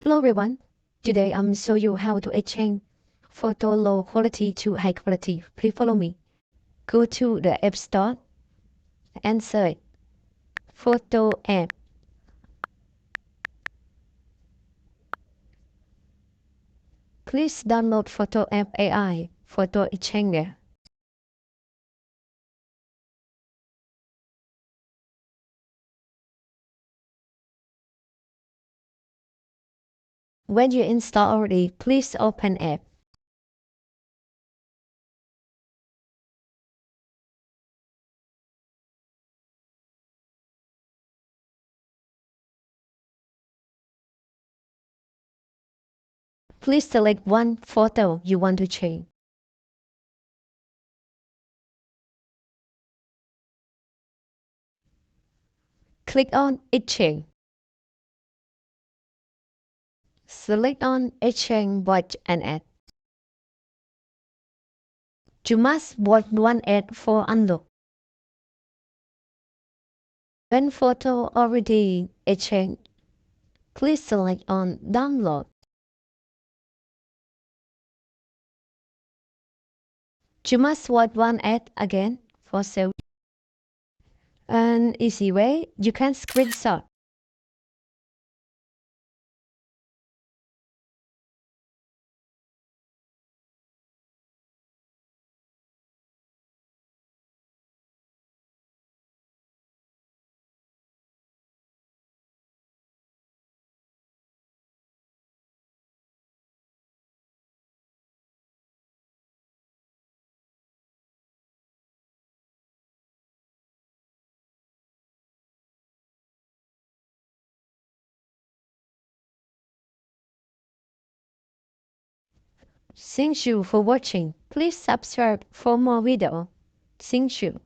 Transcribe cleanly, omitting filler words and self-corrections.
Hello everyone. Today I'm show you how to exchange photo low quality to high quality. Please follow me. Go to the App Store and search Photo app. Please download Photo app AI Photo Exchanger. When you install already, please open app. Please select one photo you want to change. Click on Exchange. Select on Exchange Watch and Add. You must watch one ad for unlock. When photo already exchanged, please select on Download. You must watch one ad again for sale. An easy way, you can screenshot. Thank you for watching. Please subscribe for more videos. Thank you.